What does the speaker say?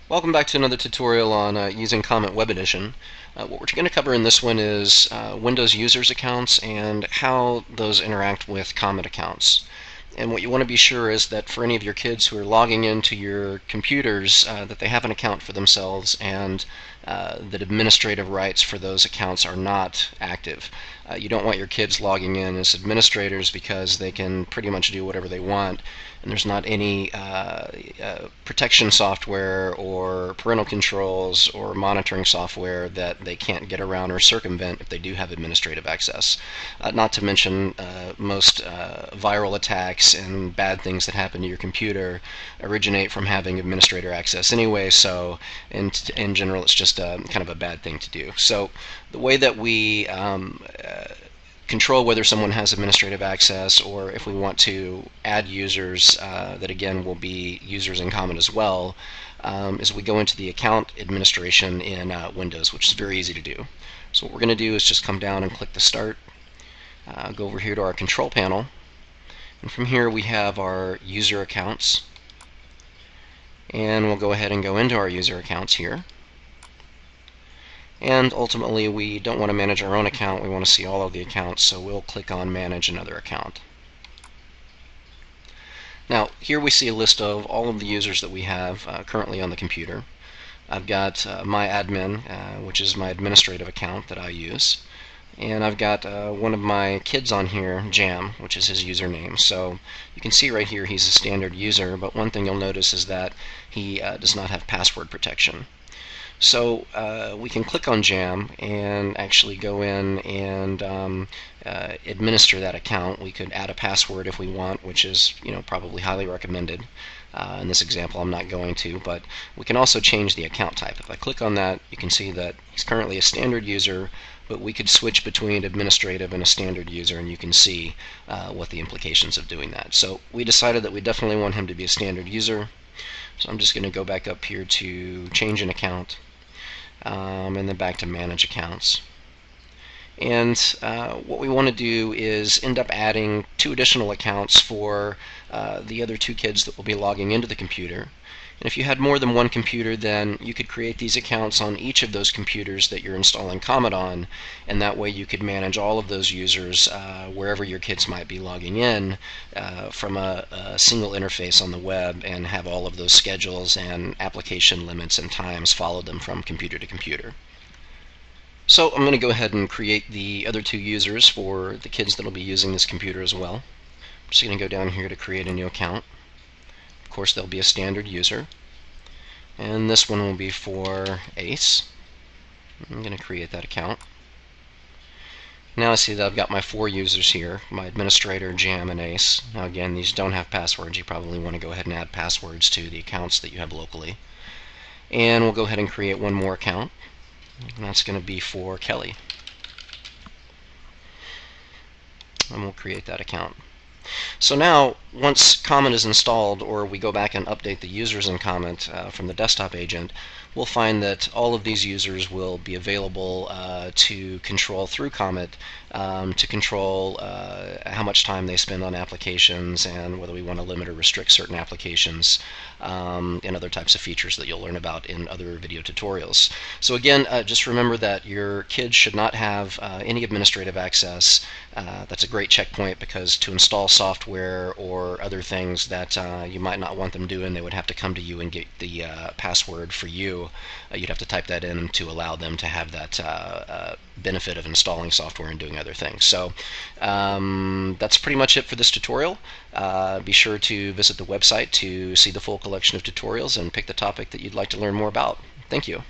Welcome back to another tutorial on using Comet Web Edition. What we're going to cover in this one is Windows users accounts and how those interact with Comet accounts. And what you want to be sure is that for any of your kids who are logging into your computers that they have an account for themselves and that administrative rights for those accounts are not active. You don't want your kids logging in as administrators because they can pretty much do whatever they want, and there's not any protection software or parental controls or monitoring software that they can't get around or circumvent if they do have administrative access. Not to mention most viral attacks and bad things that happen to your computer originate from having administrator access anyway, so in general it's just kind of a bad thing to do. So the way that we control whether someone has administrative access, or if we want to add users that again will be users in Comet as well, is we go into the account administration in Windows, which is very easy to do. So what we're going to do is just come down and click the Start, go over here to our Control Panel, and from here we have our user accounts, and we'll go ahead and go into our user accounts here. And ultimately we don't want to manage our own account, we want to see all of the accounts, so we'll click on Manage Another Account. Now here we see a list of all of the users that we have currently on the computer. I've got my admin, which is my administrative account that I use, and I've got one of my kids on here, Jam, which is his username. So you can see right here he's a standard user, but one thing you'll notice is that he does not have password protection. So we can click on Jam and actually go in and administer that account. We could add a password if we want, which is probably highly recommended. In this example I'm not going to, but we can also change the account type. If I click on that, you can see that he's currently a standard user, but we could switch between administrative and a standard user, and you can see what the implications of doing that. So we decided that we definitely want him to be a standard user. So I'm just going to go back up here to change an account, and then back to manage accounts. And what we want to do is end up adding 2 additional accounts for the other 2 kids that will be logging into the computer. And if you had more than one computer, then you could create these accounts on each of those computers that you're installing Comet on, and that way you could manage all of those users wherever your kids might be logging in from a single interface on the web, and have all of those schedules and application limits and times follow them from computer to computer. So I'm going to go ahead and create the other 2 users for the kids that will be using this computer as well. I'm just going to go down here to create a new account. Of course, there'll be a standard user, and this one will be for Ace. I'm going to create that account. Now I see that I've got my 4 users here, my administrator, Jam, and Ace. Now again, these don't have passwords. You probably want to go ahead and add passwords to the accounts that you have locally. And we'll go ahead and create one more account, and that's going to be for Kelly. And we'll create that account. So now, once Comet is installed, or we go back and update the users in Comet from the desktop agent, we'll find that all of these users will be available to control through Comet, to control how much time they spend on applications, and whether we want to limit or restrict certain applications, and other types of features that you'll learn about in other video tutorials. So again, just remember that your kids should not have any administrative access. That's a great checkpoint, because to install software or other things that you might not want them doing, they would have to come to you and get the password for you. You'd have to type that in to allow them to have that benefit of installing software and doing other things. So that's pretty much it for this tutorial. Be sure to visit the website to see the full collection of tutorials and pick the topic that you'd like to learn more about. Thank you.